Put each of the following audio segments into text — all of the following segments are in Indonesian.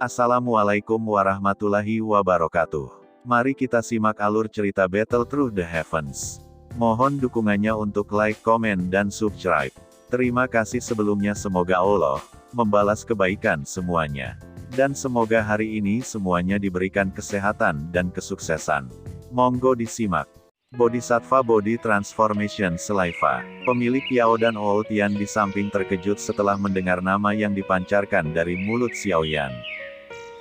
Assalamualaikum warahmatullahi wabarakatuh. Mari kita simak alur cerita Battle Through the Heavens. Mohon dukungannya untuk like, komen, dan subscribe. Terima kasih sebelumnya, semoga Allah membalas kebaikan semuanya. Dan semoga hari ini semuanya diberikan kesehatan dan kesuksesan. Monggo disimak. Bodhisattva Body Transformation Saliva. Pemilik Yao dan Old Yan di samping terkejut setelah mendengar nama yang dipancarkan dari mulut Xiao Yan.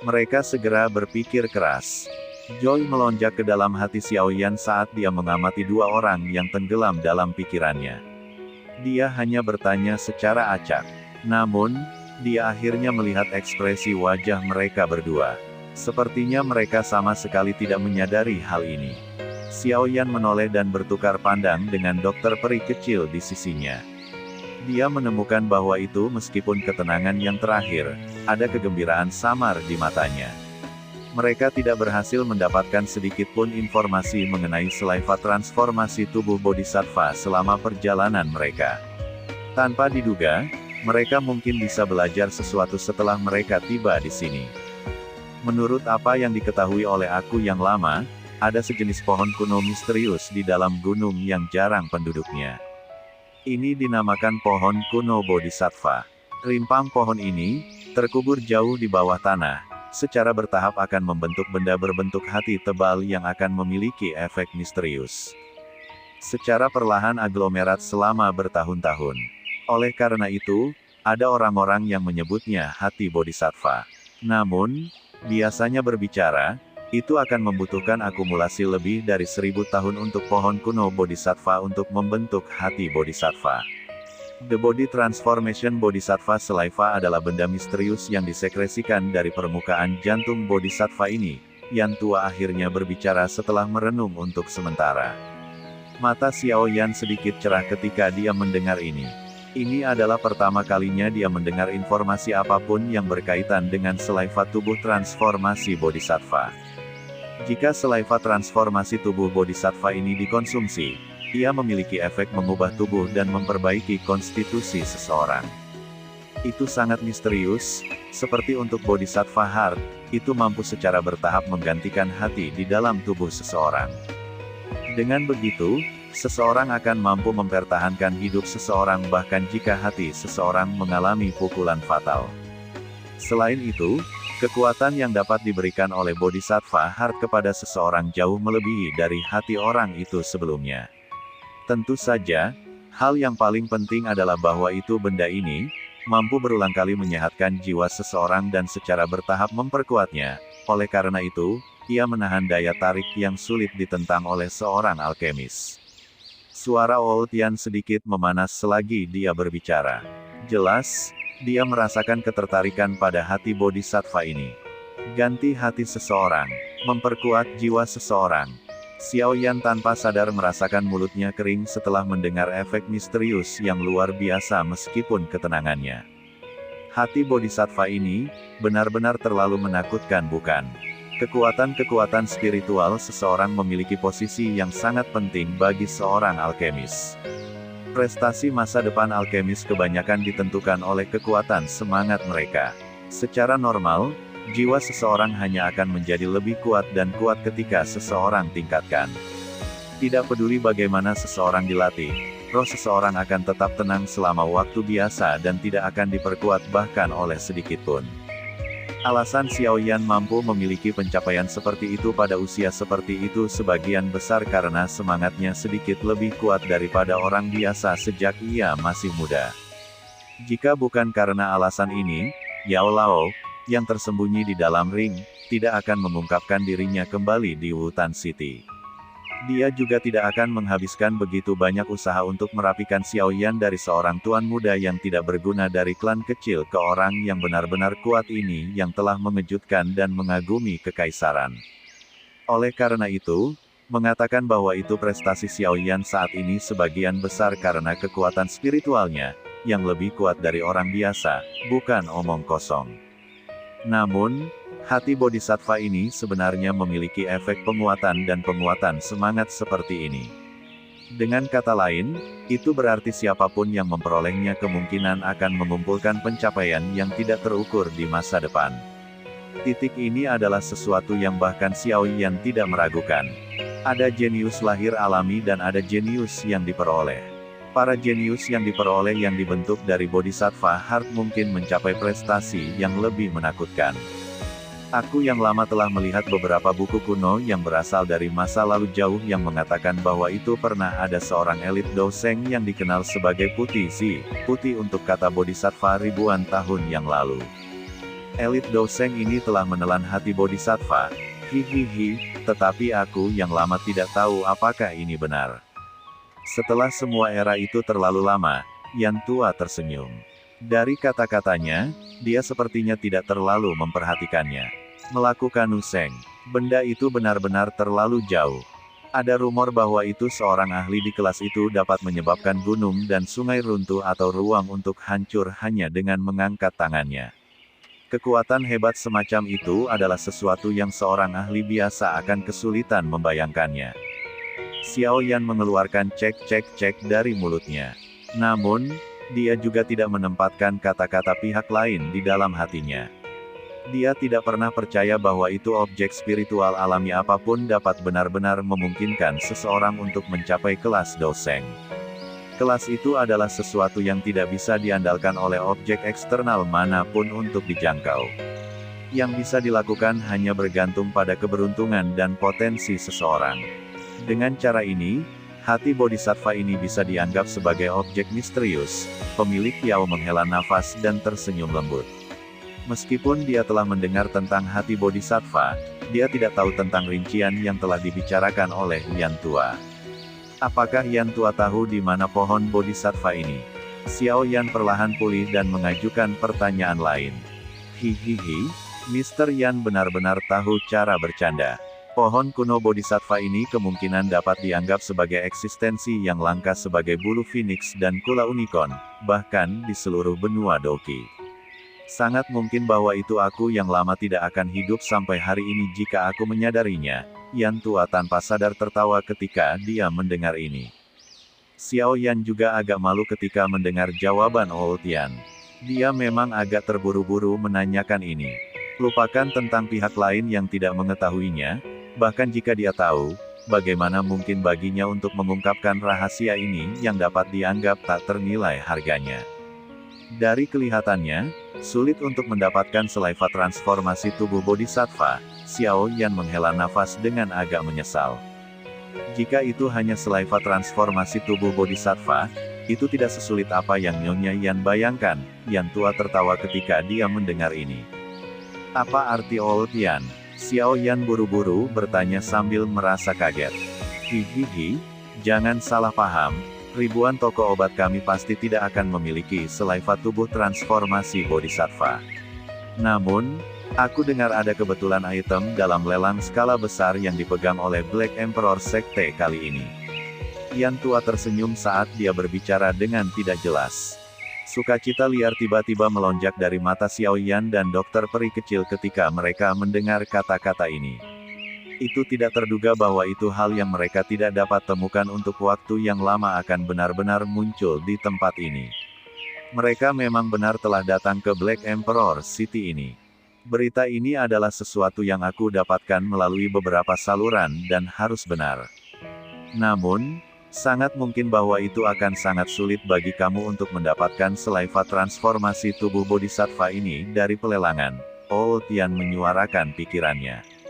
Mereka segera berpikir keras. Joy melonjak ke dalam hati Xiao Yan saat dia mengamati dua orang yang tenggelam dalam pikirannya. Dia hanya bertanya secara acak. Namun, dia akhirnya melihat ekspresi wajah mereka berdua. Sepertinya mereka sama sekali tidak menyadari hal ini. Xiao Yan menoleh dan bertukar pandang dengan dokter peri kecil di sisinya. Dia menemukan bahwa itu meskipun ketenangan yang terakhir, ada kegembiraan samar di matanya. Mereka tidak berhasil mendapatkan sedikit pun informasi mengenai saliva transformasi tubuh Bodhisattva selama perjalanan mereka. Tanpa diduga, mereka mungkin bisa belajar sesuatu setelah mereka tiba di sini. Menurut apa yang diketahui oleh aku yang lama, ada sejenis pohon kuno misterius di dalam gunung yang jarang penduduknya. Ini dinamakan pohon kuno Bodhisattva. Rimpang pohon ini, terkubur jauh di bawah tanah, secara bertahap akan membentuk benda berbentuk hati tebal yang akan memiliki efek misterius. Secara perlahan aglomerat selama bertahun-tahun. Oleh karena itu, ada orang-orang yang menyebutnya hati Bodhisattva. Namun, biasanya berbicara, itu akan membutuhkan akumulasi lebih dari 1000 tahun untuk pohon kuno Bodhisattva untuk membentuk hati Bodhisattva. The Body Transformation Bodhisattva Saliva adalah benda misterius yang disekresikan dari permukaan jantung Bodhisattva ini, yang tua akhirnya berbicara setelah merenung untuk sementara. Mata Xiao Yan sedikit cerah ketika dia mendengar ini. Ini adalah pertama kalinya dia mendengar informasi apapun yang berkaitan dengan saliva tubuh transformasi Bodhisattva. Jika saliva transformasi tubuh Bodhisattva ini dikonsumsi, ia memiliki efek mengubah tubuh dan memperbaiki konstitusi seseorang. Itu sangat misterius, seperti untuk Bodhisattva Heart, itu mampu secara bertahap menggantikan hati di dalam tubuh seseorang. Dengan begitu, seseorang akan mampu mempertahankan hidup seseorang bahkan jika hati seseorang mengalami pukulan fatal. Selain itu, kekuatan yang dapat diberikan oleh Bodhisattva Heart kepada seseorang jauh melebihi dari hati orang itu sebelumnya. Tentu saja, hal yang paling penting adalah bahwa itu benda ini, mampu berulang kali menyehatkan jiwa seseorang dan secara bertahap memperkuatnya. Oleh karena itu, ia menahan daya tarik yang sulit ditentang oleh seorang alkemis. Suara Old Yan sedikit memanas selagi dia berbicara. Jelas, dia merasakan ketertarikan pada hati Bodhisattva ini. Ganti hati seseorang, memperkuat jiwa seseorang. Xiao Yan tanpa sadar merasakan mulutnya kering setelah mendengar efek misterius yang luar biasa meskipun ketenangannya. Hati Bodhisattva ini, benar-benar terlalu menakutkan bukan? Kekuatan-kekuatan spiritual seseorang memiliki posisi yang sangat penting bagi seorang alkemis. Prestasi masa depan alkemis kebanyakan ditentukan oleh kekuatan semangat mereka. Secara normal, jiwa seseorang hanya akan menjadi lebih kuat dan kuat ketika seseorang tingkatkan. Tidak peduli bagaimana seseorang dilatih, roh seseorang akan tetap tenang selama waktu biasa dan tidak akan diperkuat bahkan oleh sedikit pun. Alasan Xiao Yan mampu memiliki pencapaian seperti itu pada usia seperti itu sebagian besar karena semangatnya sedikit lebih kuat daripada orang biasa sejak ia masih muda. Jika bukan karena alasan ini, Yao Lao, yang tersembunyi di dalam ring, tidak akan mengungkapkan dirinya kembali di Wutan City. Dia juga tidak akan menghabiskan begitu banyak usaha untuk merapikan Xiao Yan dari seorang tuan muda yang tidak berguna dari klan kecil ke orang yang benar-benar kuat ini yang telah mengejutkan dan mengagumi kekaisaran. Oleh karena itu, mengatakan bahwa itu prestasi Xiao Yan saat ini sebagian besar karena kekuatan spiritualnya, yang lebih kuat dari orang biasa, bukan omong kosong. Namun, hati Bodhisattva ini sebenarnya memiliki efek penguatan dan penguatan semangat seperti ini. Dengan kata lain, itu berarti siapapun yang memperolehnya kemungkinan akan mengumpulkan pencapaian yang tidak terukur di masa depan. Titik ini adalah sesuatu yang bahkan Xiao Yan tidak meragukan. Ada jenius lahir alami dan ada jenius yang diperoleh. Para jenius yang diperoleh yang dibentuk dari Bodhisattva Heart mungkin mencapai prestasi yang lebih menakutkan. Aku yang lama telah melihat beberapa buku kuno yang berasal dari masa lalu jauh yang mengatakan bahwa itu pernah ada seorang elit Douseng yang dikenal sebagai Putih Zi, putih untuk kata Bodhisattva ribuan tahun yang lalu. Elit Douseng ini telah menelan hati Bodhisattva, hihihi, tetapi aku yang lama tidak tahu apakah ini benar. Setelah semua era itu terlalu lama, Yan tua tersenyum. Dari kata-katanya, dia sepertinya tidak terlalu memperhatikannya. Melakukan Useng. Benda itu benar-benar terlalu jauh. Ada rumor bahwa itu seorang ahli di kelas itu dapat menyebabkan gunung dan sungai runtuh atau ruang untuk hancur hanya dengan mengangkat tangannya. Kekuatan hebat semacam itu adalah sesuatu yang seorang ahli biasa akan kesulitan membayangkannya. Xiao Yan mengeluarkan cek dari mulutnya. Namun, dia juga tidak menempatkan kata-kata pihak lain di dalam hatinya. Dia tidak pernah percaya bahwa itu objek spiritual alami apapun dapat benar-benar memungkinkan seseorang untuk mencapai kelas Douseng. Kelas itu adalah sesuatu yang tidak bisa diandalkan oleh objek eksternal manapun untuk dijangkau. Yang bisa dilakukan hanya bergantung pada keberuntungan dan potensi seseorang. Dengan cara ini, hati Bodhisattva ini bisa dianggap sebagai objek misterius. Pemilik Yao menghela nafas dan tersenyum lembut. Meskipun dia telah mendengar tentang hati Bodhisattva, dia tidak tahu tentang rincian yang telah dibicarakan oleh Yan tua. Apakah Yan tua tahu di mana pohon Bodhisattva ini? Xiao Yan perlahan pulih dan mengajukan pertanyaan lain. Hihihi, Mr. Yan benar-benar tahu cara bercanda. Pohon kuno Bodhisattva ini kemungkinan dapat dianggap sebagai eksistensi yang langka sebagai bulu phoenix dan kula unicorn, bahkan di seluruh benua Doki. Sangat mungkin bahwa itu aku yang lama tidak akan hidup sampai hari ini jika aku menyadarinya. Yan tua tanpa sadar tertawa ketika dia mendengar ini. Xiao Yan juga agak malu ketika mendengar jawaban Old Yan. Dia memang agak terburu-buru menanyakan ini. Lupakan tentang pihak lain yang tidak mengetahuinya, bahkan jika dia tahu, bagaimana mungkin baginya untuk mengungkapkan rahasia ini yang dapat dianggap tak ternilai harganya. Dari kelihatannya, sulit untuk mendapatkan selaiva transformasi tubuh Bodhisattva. Xiao Yan menghela nafas dengan agak menyesal. Jika itu hanya selaiva transformasi tubuh Bodhisattva, itu tidak sesulit apa yang Nyonya Yan bayangkan. Yan tua tertawa ketika dia mendengar ini. Apa arti Old Yan? Xiao Yan buru-buru bertanya sambil merasa kaget. Hihihi, jangan salah paham. Ribuan toko obat kami pasti tidak akan memiliki selaiva tubuh transformasi Bodhisattva. Namun, aku dengar ada kebetulan item dalam lelang skala besar yang dipegang oleh Black Emperor Sekte kali ini. Yan tua tersenyum saat dia berbicara dengan tidak jelas. Sukacita liar tiba-tiba melonjak dari mata Xiao Yan dan dokter peri kecil ketika mereka mendengar kata-kata ini. Itu tidak terduga bahwa itu hal yang mereka tidak dapat temukan untuk waktu yang lama akan benar-benar muncul di tempat ini. Mereka memang benar telah datang ke Black Emperor City ini. Berita ini adalah sesuatu yang aku dapatkan melalui beberapa saluran dan harus benar. Namun, sangat mungkin bahwa itu akan sangat sulit bagi kamu untuk mendapatkan selaiva transformasi tubuh Bodhisattva ini dari pelelangan. Old Yan menyuarakan pikirannya.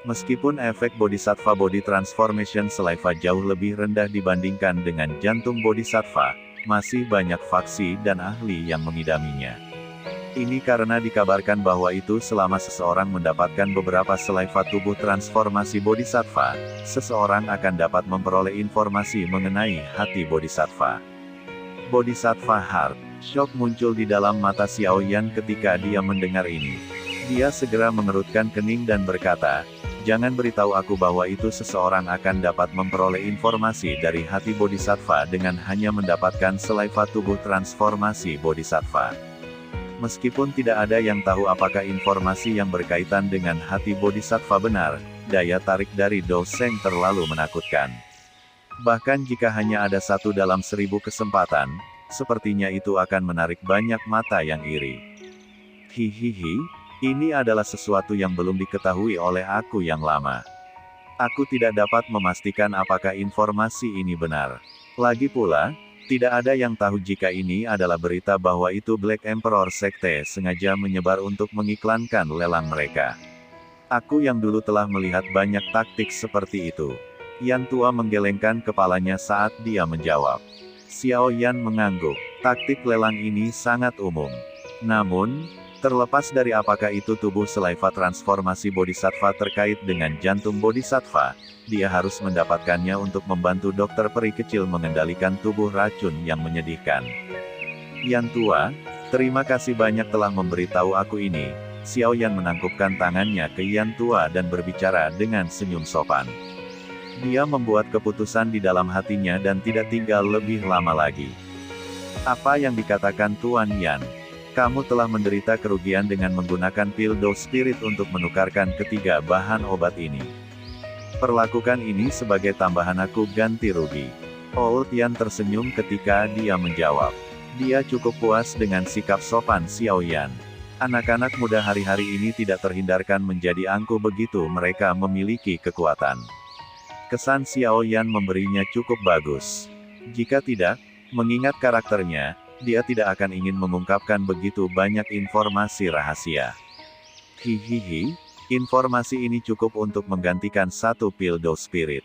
Meskipun efek Bodhisattva Body Transformation Selaiva jauh lebih rendah dibandingkan dengan jantung Bodhisattva, masih banyak faksi dan ahli yang mengidaminya. Ini karena dikabarkan bahwa itu selama seseorang mendapatkan beberapa selaiva tubuh transformasi Bodhisattva, seseorang akan dapat memperoleh informasi mengenai hati Bodhisattva. Bodhisattva Heart. Shock muncul di dalam mata Xiao Yan ketika dia mendengar ini. Dia segera mengerutkan kening dan berkata, jangan beritahu aku bahwa itu seseorang akan dapat memperoleh informasi dari hati Bodhisattva dengan hanya mendapatkan selaiva tubuh transformasi Bodhisattva. Meskipun tidak ada yang tahu apakah informasi yang berkaitan dengan hati Bodhisattva benar, daya tarik dari Douseng terlalu menakutkan. Bahkan jika hanya ada 1 dalam 1000 kesempatan, sepertinya itu akan menarik banyak mata yang iri. Hihihi, Ini adalah sesuatu yang belum diketahui oleh aku yang lama. Aku tidak dapat memastikan apakah informasi ini benar. Lagi pula, tidak ada yang tahu jika ini adalah berita bahwa itu Black Emperor Sekte sengaja menyebar untuk mengiklankan lelang mereka. Aku yang dulu telah melihat banyak taktik seperti itu. Yan tua menggelengkan kepalanya saat dia menjawab. Xiao Yan mengangguk. Taktik lelang ini sangat umum. Namun, terlepas dari apakah itu tubuh Selaiva transformasi Bodhisattva terkait dengan jantung Bodhisattva, dia harus mendapatkannya untuk membantu dokter peri kecil mengendalikan tubuh racun yang menyedihkan. Yan tua, terima kasih banyak telah memberitahu aku ini. Xiao Yan menangkupkan tangannya ke Yan tua dan berbicara dengan senyum sopan. Dia membuat keputusan di dalam hatinya dan tidak tinggal lebih lama lagi. Apa yang dikatakan Tuan Yan? Kamu telah menderita kerugian dengan menggunakan pil dose spirit untuk menukarkan ketiga bahan obat ini. Perlakukan ini sebagai tambahan aku ganti rugi. Old Yan tersenyum ketika dia menjawab. Dia cukup puas dengan sikap sopan Xiao Yan. Anak-anak muda hari-hari ini tidak terhindarkan menjadi angkuh begitu mereka memiliki kekuatan. Kesan Xiao Yan memberinya cukup bagus. Jika tidak, mengingat karakternya, dia tidak akan ingin mengungkapkan begitu banyak informasi rahasia. Hihihi, informasi ini cukup untuk menggantikan satu pil dose spirit.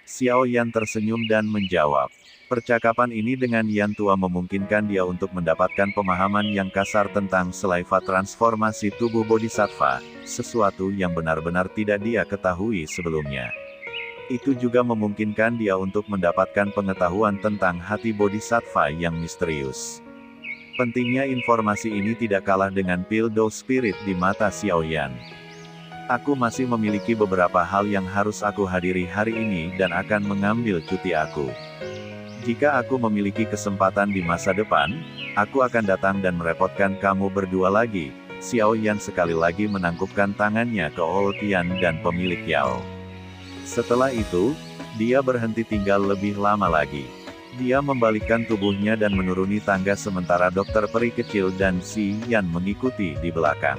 Xiao Yan tersenyum dan menjawab. Percakapan ini dengan Yan tua memungkinkan dia untuk mendapatkan pemahaman yang kasar tentang Selaiva transformasi tubuh Bodhisattva, sesuatu yang benar-benar tidak dia ketahui sebelumnya. Itu juga memungkinkan dia untuk mendapatkan pengetahuan tentang hati Bodhisattva yang misterius. Pentingnya informasi ini tidak kalah dengan pil dose spirit di mata Xiao Yan. Aku masih memiliki beberapa hal yang harus aku hadiri hari ini dan akan mengambil cuti aku. Jika aku memiliki kesempatan di masa depan, aku akan datang dan merepotkan kamu berdua lagi. Xiao Yan sekali lagi menangkupkan tangannya ke Old Yan dan pemilik Yao. Setelah itu, dia berhenti tinggal lebih lama lagi. Dia membalikkan tubuhnya dan menuruni tangga sementara dokter peri kecil dan Si Yan mengikuti di belakang.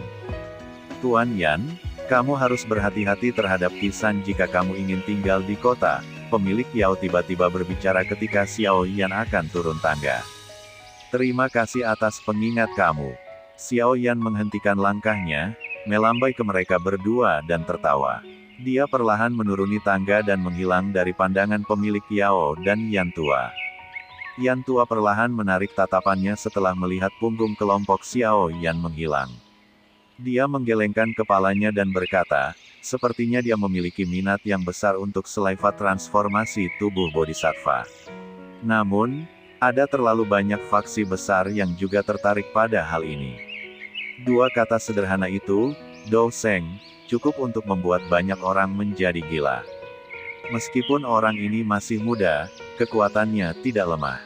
Tuan Yan, kamu harus berhati-hati terhadap Kisan jika kamu ingin tinggal di kota. Pemilik Yao tiba-tiba berbicara ketika Xiao Yan akan turun tangga. Terima kasih atas pengingat kamu. Xiao Yan menghentikan langkahnya, melambai ke mereka berdua dan tertawa. Dia perlahan menuruni tangga dan menghilang dari pandangan pemilik Yao dan Yan tua. Yan tua perlahan menarik tatapannya setelah melihat punggung kelompok Xiao Yan menghilang. Dia menggelengkan kepalanya dan berkata, sepertinya dia memiliki minat yang besar untuk Selaiva transformasi tubuh Bodhisattva. Namun, ada terlalu banyak faksi besar yang juga tertarik pada hal ini. Dua kata sederhana itu, Dou Seng, cukup untuk membuat banyak orang menjadi gila. Meskipun orang ini masih muda, kekuatannya tidak lemah.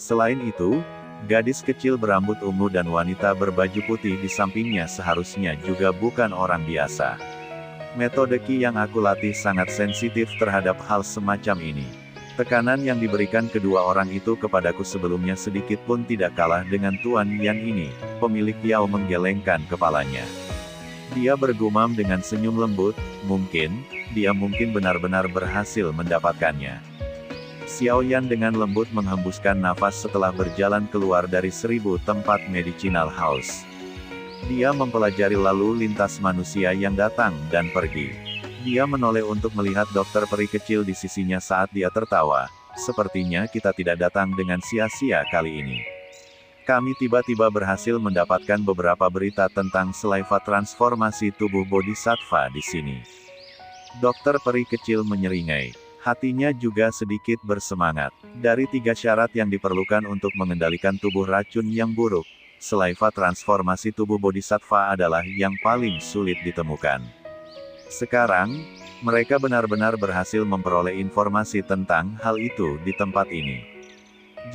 Selain itu, gadis kecil berambut ungu dan wanita berbaju putih di sampingnya seharusnya juga bukan orang biasa. Metode Qi yang aku latih sangat sensitif terhadap hal semacam ini. Tekanan yang diberikan kedua orang itu kepadaku sebelumnya sedikit pun tidak kalah dengan Tuan Yan ini. Pemilik Yao menggelengkan kepalanya. Dia bergumam dengan senyum lembut, dia mungkin benar-benar berhasil mendapatkannya. Xiao Yan dengan lembut menghembuskan nafas setelah berjalan keluar dari 1000 tempat medicinal house. Dia mempelajari lalu lintas manusia yang datang dan pergi. Dia menoleh untuk melihat dokter peri kecil di sisinya saat dia tertawa. Sepertinya kita tidak datang dengan sia-sia kali ini. Kami tiba-tiba berhasil mendapatkan beberapa berita tentang Selaiva transformasi tubuh Bodhisattva di sini. Dokter peri kecil menyeringai. Hatinya juga sedikit bersemangat. Dari 3 syarat yang diperlukan untuk mengendalikan tubuh racun yang buruk, Selaiva transformasi tubuh Bodhisattva adalah yang paling sulit ditemukan. Sekarang, mereka benar-benar berhasil memperoleh informasi tentang hal itu di tempat ini.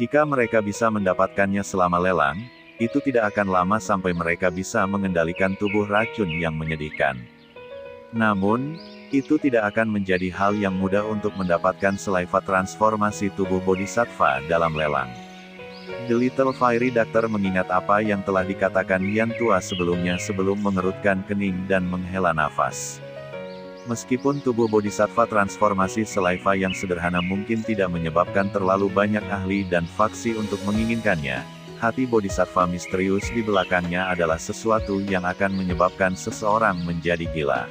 Jika mereka bisa mendapatkannya selama lelang, itu tidak akan lama sampai mereka bisa mengendalikan tubuh racun yang menyedihkan. Namun, itu tidak akan menjadi hal yang mudah untuk mendapatkan Selaiva transformasi tubuh Bodhisattva dalam lelang. The Little Fairy Doctor mengingat apa yang telah dikatakan Yan Tua sebelumnya sebelum mengerutkan kening dan menghela nafas. Meskipun tubuh bodhisattva transformasi Saliva yang sederhana mungkin tidak menyebabkan terlalu banyak ahli dan faksi untuk menginginkannya, hati bodhisattva misterius di belakangnya adalah sesuatu yang akan menyebabkan seseorang menjadi gila.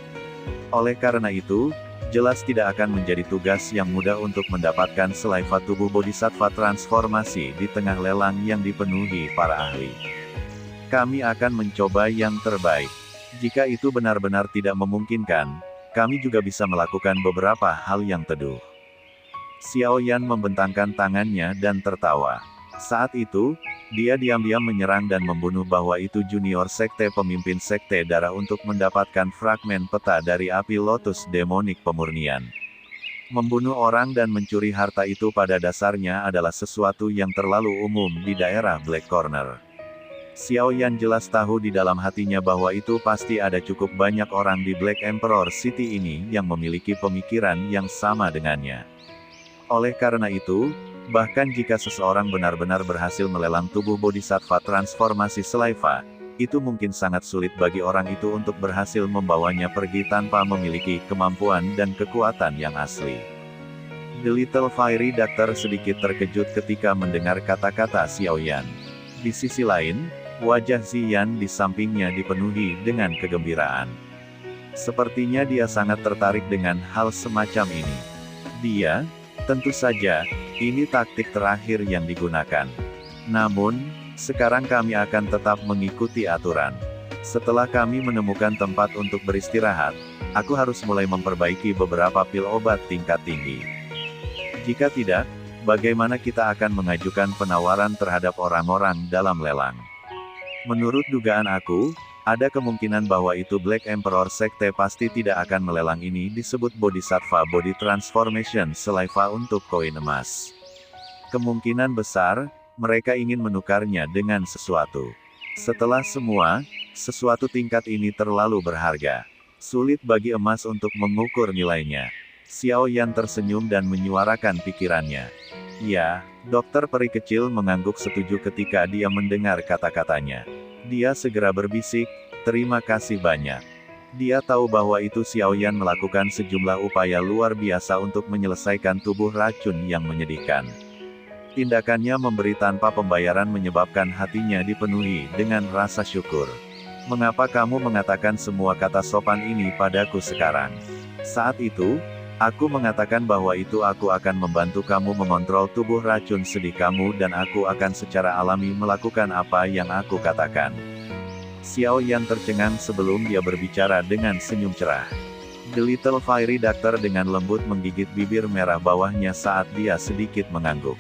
Oleh karena itu, jelas tidak akan menjadi tugas yang mudah untuk mendapatkan Saliva tubuh bodhisattva transformasi di tengah lelang yang dipenuhi para ahli. Kami akan mencoba yang terbaik. Jika itu benar-benar tidak memungkinkan, kami juga bisa melakukan beberapa hal yang teduh. Xiao Yan membentangkan tangannya dan tertawa. Saat itu, dia diam-diam menyerang dan membunuh bahwa itu junior sekte pemimpin sekte darah untuk mendapatkan fragmen peta dari api lotus demonik pemurnian. Membunuh orang dan mencuri harta itu pada dasarnya adalah sesuatu yang terlalu umum di daerah Black Corner. Xiao Yan jelas tahu di dalam hatinya bahwa itu pasti ada cukup banyak orang di Black Emperor City ini yang memiliki pemikiran yang sama dengannya. Oleh karena itu, bahkan jika seseorang benar-benar berhasil melelang tubuh bodhisattva transformasi Saliva, itu mungkin sangat sulit bagi orang itu untuk berhasil membawanya pergi tanpa memiliki kemampuan dan kekuatan yang asli. The Little Fairy Doctor sedikit terkejut ketika mendengar kata-kata Xiao Yan. Di sisi lain, wajah Ziyan di sampingnya dipenuhi dengan kegembiraan. Sepertinya dia sangat tertarik dengan hal semacam ini. Dia, tentu saja, ini taktik terakhir yang digunakan. Namun, sekarang kami akan tetap mengikuti aturan. Setelah kami menemukan tempat untuk beristirahat, aku harus mulai memperbaiki beberapa pil obat tingkat tinggi. Jika tidak, bagaimana kita akan mengajukan penawaran terhadap orang-orang dalam lelang? Menurut dugaan aku, ada kemungkinan bahwa itu Black Emperor Sekte pasti tidak akan melelang ini disebut Bodhisattva Body Transformation Saliva untuk koin emas. Kemungkinan besar, mereka ingin menukarnya dengan sesuatu. Setelah semua, sesuatu tingkat ini terlalu berharga. Sulit bagi emas untuk mengukur nilainya. Xiao Yan tersenyum dan menyuarakan pikirannya. Ya, dokter peri kecil mengangguk setuju ketika dia mendengar kata-katanya. Dia segera berbisik, terima kasih banyak. Dia tahu bahwa itu Xiao Yan melakukan sejumlah upaya luar biasa untuk menyelesaikan tubuh racun yang menyedihkan. Tindakannya memberi tanpa pembayaran menyebabkan hatinya dipenuhi dengan rasa syukur. Mengapa kamu mengatakan semua kata sopan ini padaku sekarang? Saat itu, aku mengatakan bahwa itu aku akan membantu kamu mengontrol tubuh racun sedih kamu dan aku akan secara alami melakukan apa yang aku katakan. Xiao Yan tercengang sebelum dia berbicara dengan senyum cerah. The Little Fairy Doctor dengan lembut menggigit bibir merah bawahnya saat dia sedikit mengangguk.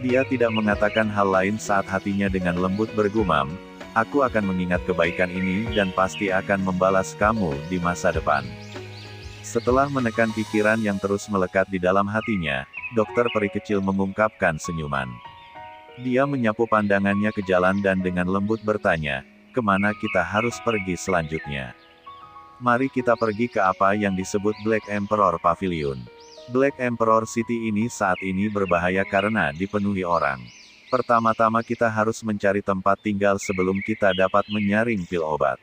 Dia tidak mengatakan hal lain saat hatinya dengan lembut bergumam, aku akan mengingat kebaikan ini dan pasti akan membalas kamu di masa depan. Setelah menekan pikiran yang terus melekat di dalam hatinya, dokter peri kecil mengungkapkan senyuman. Dia menyapu pandangannya ke jalan dan dengan lembut bertanya, kemana kita harus pergi selanjutnya? Mari kita pergi ke apa yang disebut Black Emperor Pavilion. Black Emperor City ini saat ini berbahaya karena dipenuhi orang. Pertama-tama kita harus mencari tempat tinggal sebelum kita dapat menyaring pil obat.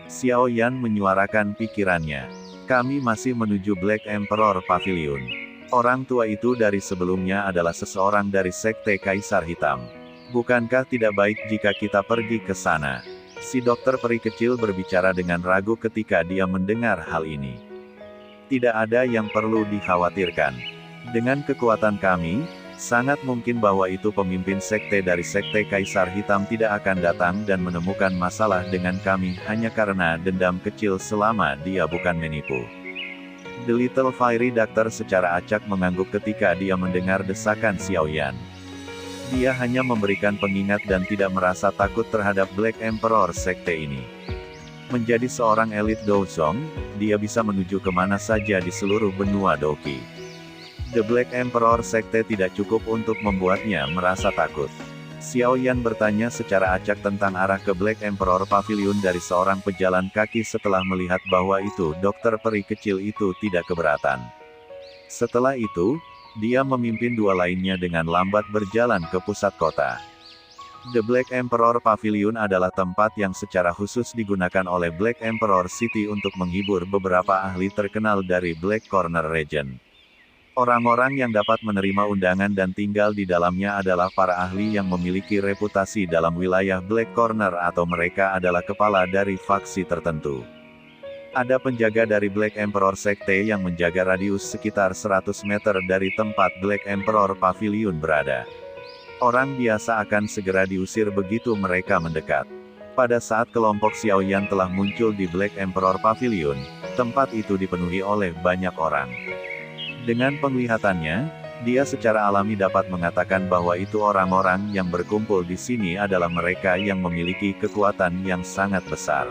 Xiao Yan menyuarakan pikirannya. Kami masih menuju Black Emperor Pavilion. Orang tua itu dari sebelumnya adalah seseorang dari Sekte Kaisar Hitam. Bukankah tidak baik jika kita pergi ke sana? Si dokter peri kecil berbicara dengan ragu ketika dia mendengar hal ini. Tidak ada yang perlu dikhawatirkan. Dengan kekuatan kami, sangat mungkin bahwa itu pemimpin sekte dari Sekte Kaisar Hitam tidak akan datang dan menemukan masalah dengan kami hanya karena dendam kecil selama dia bukan menipu. The Little Fairy Doctor secara acak mengangguk ketika dia mendengar desakan Xiao Yan. Dia hanya memberikan pengingat dan tidak merasa takut terhadap Black Emperor Sekte ini. Menjadi seorang elit Douzong, dia bisa menuju kemana saja di seluruh benua Doki. The Black Emperor Sekte tidak cukup untuk membuatnya merasa takut. Xiao Yan bertanya secara acak tentang arah ke Black Emperor Pavilion dari seorang pejalan kaki setelah melihat bahwa itu dokter peri kecil itu tidak keberatan. Setelah itu, dia memimpin dua lainnya dengan lambat berjalan ke pusat kota. The Black Emperor Pavilion adalah tempat yang secara khusus digunakan oleh Black Emperor City untuk menghibur beberapa ahli terkenal dari Black Corner Region. Orang-orang yang dapat menerima undangan dan tinggal di dalamnya adalah para ahli yang memiliki reputasi dalam wilayah Black Corner atau mereka adalah kepala dari faksi tertentu. Ada penjaga dari Black Emperor Sekte yang menjaga radius sekitar 100 meter dari tempat Black Emperor Pavilion berada. Orang biasa akan segera diusir begitu mereka mendekat. Pada saat kelompok Xiaoyan telah muncul di Black Emperor Pavilion, tempat itu dipenuhi oleh banyak orang. Dengan penglihatannya, dia secara alami dapat mengatakan bahwa itu orang-orang yang berkumpul di sini adalah mereka yang memiliki kekuatan yang sangat besar.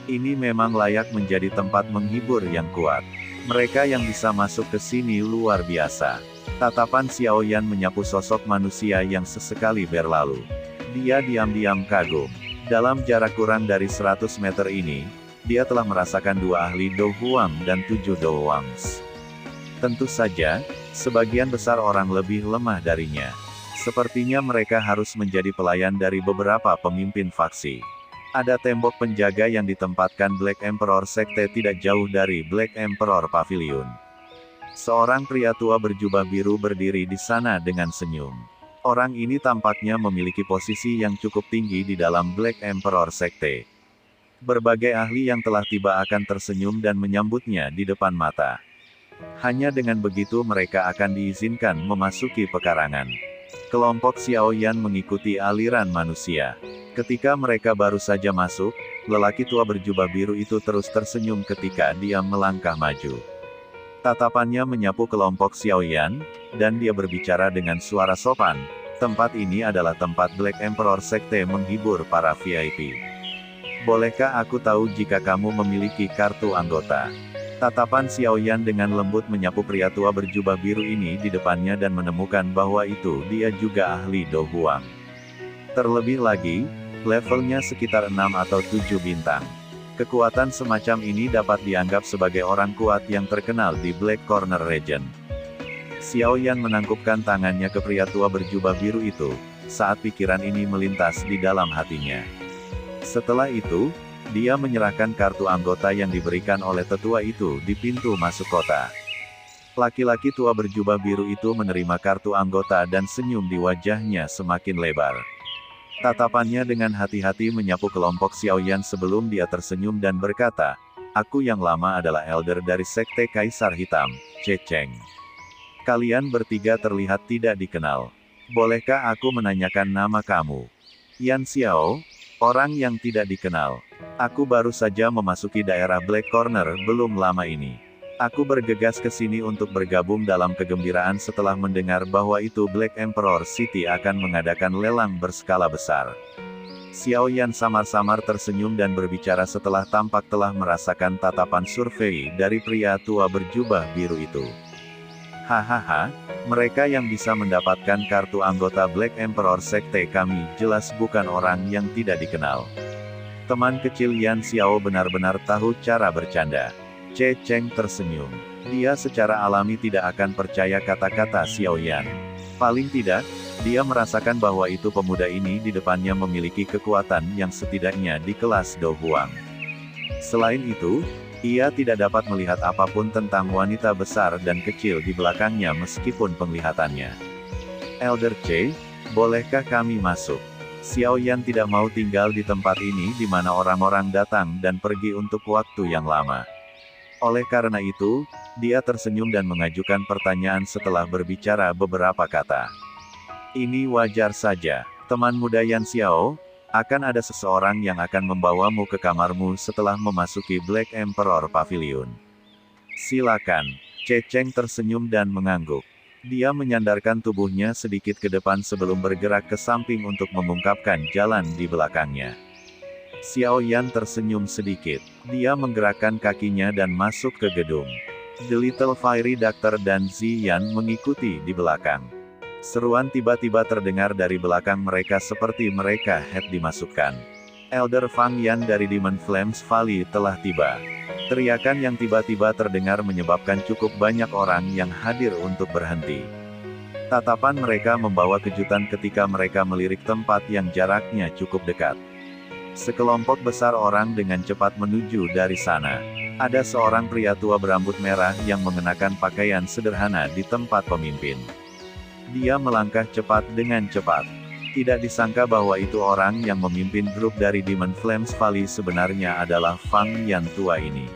Ini memang layak menjadi tempat menghibur yang kuat. Mereka yang bisa masuk ke sini luar biasa. Tatapan Xiaoyan menyapu sosok manusia yang sesekali berlalu. Dia diam-diam kagum. Dalam jarak kurang dari 100 meter ini, dia telah merasakan dua ahli Do Huang dan 7 Do Huangs. Tentu saja, sebagian besar orang lebih lemah darinya. Sepertinya mereka harus menjadi pelayan dari beberapa pemimpin faksi. Ada tembok penjaga yang ditempatkan Black Emperor Sekte tidak jauh dari Black Emperor Pavilion. Seorang pria tua berjubah biru berdiri di sana dengan senyum. Orang ini tampaknya memiliki posisi yang cukup tinggi di dalam Black Emperor Sekte. Berbagai ahli yang telah tiba akan tersenyum dan menyambutnya di depan mata. Hanya dengan begitu mereka akan diizinkan memasuki pekarangan. Kelompok Xiaoyan mengikuti aliran manusia. Ketika mereka baru saja masuk, lelaki tua berjubah biru itu terus tersenyum ketika dia melangkah maju. Tatapannya menyapu kelompok Xiaoyan, dan dia berbicara dengan suara sopan. Tempat ini adalah tempat Black Emperor Sekte menghibur para VIP. Bolehkah aku tahu jika kamu memiliki kartu anggota? Tatapan Xiaoyan dengan lembut menyapu pria tua berjubah biru ini di depannya dan menemukan bahwa itu dia juga ahli Do Huang. Terlebih lagi, levelnya sekitar 6 atau 7 bintang. Kekuatan semacam ini dapat dianggap sebagai orang kuat yang terkenal di Black Corner Region. Xiaoyan menangkupkan tangannya ke pria tua berjubah biru itu, saat pikiran ini melintas di dalam hatinya. Setelah itu, dia menyerahkan kartu anggota yang diberikan oleh tetua itu di pintu masuk kota. Laki-laki tua berjubah biru itu menerima kartu anggota dan senyum di wajahnya semakin lebar. Tatapannya dengan hati-hati menyapu kelompok Xiaoyan sebelum dia tersenyum dan berkata, "Aku yang lama adalah elder dari Sekte Kaisar Hitam, Ce Cheng. Kalian bertiga terlihat tidak dikenal. Bolehkah aku menanyakan nama kamu?" "Yan Xiao, orang yang tidak dikenal. Aku baru saja memasuki daerah Black Corner belum lama ini. Aku bergegas ke sini untuk bergabung dalam kegembiraan setelah mendengar bahwa itu Black Emperor City akan mengadakan lelang berskala besar." Xiaoyan samar-samar tersenyum dan berbicara setelah tampak telah merasakan tatapan survei dari pria tua berjubah biru itu. "Hahaha, mereka yang bisa mendapatkan kartu anggota Black Emperor Sekte kami jelas bukan orang yang tidak dikenal." Teman kecil Yan Xiao benar-benar tahu cara bercanda. Ce Cheng tersenyum. Dia secara alami tidak akan percaya kata-kata Xiaoyan. Paling tidak, dia merasakan bahwa itu pemuda ini di depannya memiliki kekuatan yang setidaknya di kelas Do Huang. Selain itu, ia tidak dapat melihat apapun tentang wanita besar dan kecil di belakangnya meskipun penglihatannya. "Elder Ce, bolehkah kami masuk?" Xiaoyan tidak mau tinggal di tempat ini di mana orang-orang datang dan pergi untuk waktu yang lama. Oleh karena itu, dia tersenyum dan mengajukan pertanyaan setelah berbicara beberapa kata. "Ini wajar saja, teman muda Yan Xiao. Akan ada seseorang yang akan membawamu ke kamarmu setelah memasuki Black Emperor Pavilion. Silakan." Ce Cheng tersenyum dan mengangguk. Dia menyandarkan tubuhnya sedikit ke depan sebelum bergerak ke samping untuk mengungkapkan jalan di belakangnya. Xiaoyan tersenyum sedikit. Dia menggerakkan kakinya dan masuk ke gedung. The Little Fairy Doctor dan Ziyan mengikuti di belakang. Seruan tiba-tiba terdengar dari belakang mereka seperti mereka dimasukkan. Elder Fang Yan dari Demon Flames Valley telah tiba. Teriakan yang tiba-tiba terdengar menyebabkan cukup banyak orang yang hadir untuk berhenti. Tatapan mereka membawa kejutan ketika mereka melirik tempat yang jaraknya cukup dekat. Sekelompok besar orang dengan cepat menuju dari sana. Ada seorang pria tua berambut merah yang mengenakan pakaian sederhana di tempat pemimpin. Dia melangkah cepat dengan cepat. Tidak disangka bahwa itu orang yang memimpin grup dari Demon Flames Valley sebenarnya adalah Fang Yan tua ini.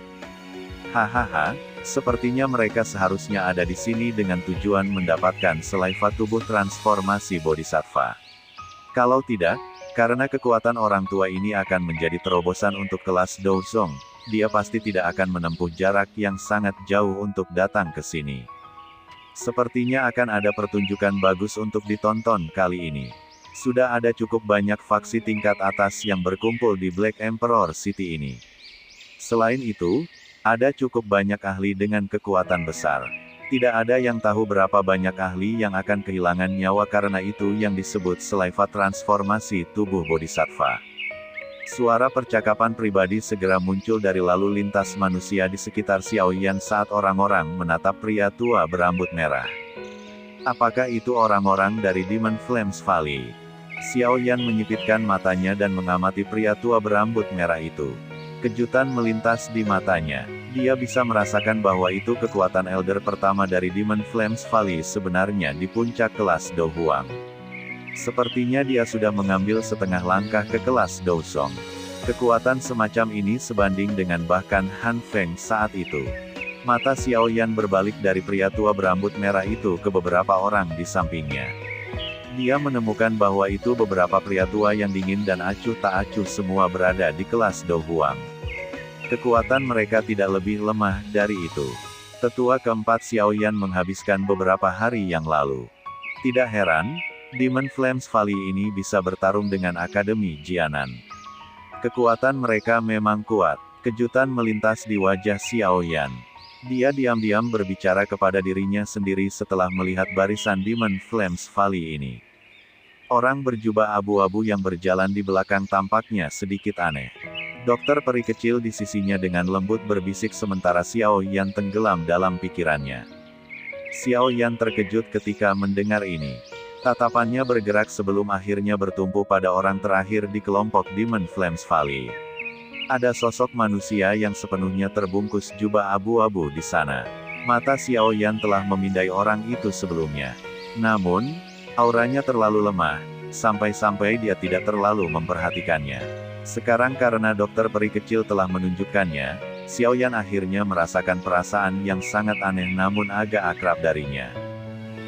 Hahaha, sepertinya mereka seharusnya ada di sini dengan tujuan mendapatkan selaiva tubuh transformasi Bodhisattva. Kalau tidak, karena kekuatan orang tua ini akan menjadi terobosan untuk kelas Douzong, dia pasti tidak akan menempuh jarak yang sangat jauh untuk datang ke sini. Sepertinya akan ada pertunjukan bagus untuk ditonton kali ini. Sudah ada cukup banyak faksi tingkat atas yang berkumpul di Black Emperor City ini. Selain itu, ada cukup banyak ahli dengan kekuatan besar. Tidak ada yang tahu berapa banyak ahli yang akan kehilangan nyawa karena itu yang disebut selaiva transformasi tubuh Bodhisattva. Suara percakapan pribadi segera muncul dari lalu lintas manusia di sekitar Xiao Yan saat orang-orang menatap pria tua berambut merah. Apakah itu orang-orang dari Demon Flames Valley? Xiao Yan menyipitkan matanya dan mengamati pria tua berambut merah itu. Kejutan melintas di matanya. Dia bisa merasakan bahwa itu kekuatan Elder pertama dari Demon Flames Valley sebenarnya di puncak kelas Do Huang. Sepertinya dia sudah mengambil setengah langkah ke kelas Douzong. Kekuatan semacam ini sebanding dengan bahkan Han Feng saat itu. Mata Xiao Yan berbalik dari pria tua berambut merah itu ke beberapa orang di sampingnya. Dia menemukan bahwa itu beberapa pria tua yang dingin dan acuh tak acuh semua berada di kelas Do Huang. Kekuatan mereka tidak lebih lemah dari itu. Tetua keempat Xiao Yan menghabiskan beberapa hari yang lalu. Tidak heran, Demon Flames Valley ini bisa bertarung dengan Akademi Jianan. Kekuatan mereka memang kuat. Kejutan melintas di wajah Xiao Yan. Dia diam-diam berbicara kepada dirinya sendiri setelah melihat barisan Demon Flames Valley ini. Orang berjubah abu-abu yang berjalan di belakang tampaknya sedikit aneh. Dokter peri kecil di sisinya dengan lembut berbisik sementara Xiao Yan tenggelam dalam pikirannya. Xiao Yan terkejut ketika mendengar ini. Tatapannya bergerak sebelum akhirnya bertumpu pada orang terakhir di kelompok Demon Flames Valley. Ada sosok manusia yang sepenuhnya terbungkus jubah abu-abu di sana. Mata Xiao Yan telah memindai orang itu sebelumnya. Namun, auranya terlalu lemah, sampai-sampai dia tidak terlalu memperhatikannya. Sekarang karena dokter peri kecil telah menunjukkannya, Xiao Yan akhirnya merasakan perasaan yang sangat aneh namun agak akrab darinya.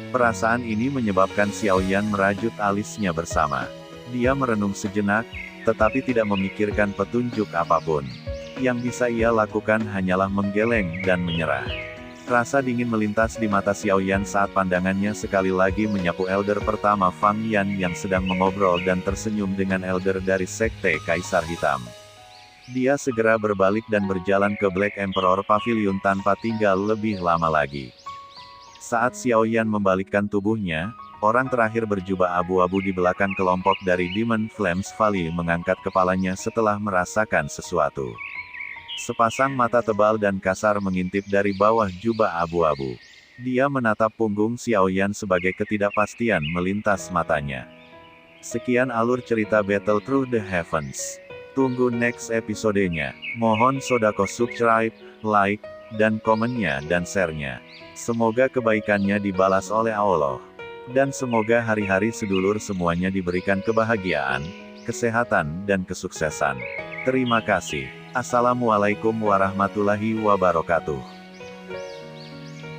Perasaan ini menyebabkan Xiao Yan merajut alisnya bersama. Dia merenung sejenak, tetapi tidak memikirkan petunjuk apapun. Yang bisa ia lakukan hanyalah menggeleng dan menyerah. Rasa dingin melintas di mata Xiao Yan saat pandangannya sekali lagi menyapu Elder pertama Fang Yan yang sedang mengobrol dan tersenyum dengan Elder dari Sekte Kaisar Hitam. Dia segera berbalik dan berjalan ke Black Emperor Pavilion tanpa tinggal lebih lama lagi. Saat Xiao Yan membalikkan tubuhnya, orang terakhir berjubah abu-abu di belakang kelompok dari Demon Flames Valley mengangkat kepalanya setelah merasakan sesuatu. Sepasang mata tebal dan kasar mengintip dari bawah jubah abu-abu. Dia menatap punggung Xiao Yan sebagai ketidakpastian melintas matanya. Sekian alur cerita Battle Through the Heavens. Tunggu next episodenya. Mohon sodako subscribe, like, dan komennya dan share-nya. Semoga kebaikannya dibalas oleh Allah. Dan semoga hari-hari sedulur semuanya diberikan kebahagiaan, kesehatan, dan kesuksesan. Terima kasih. Assalamualaikum warahmatullahi wabarakatuh.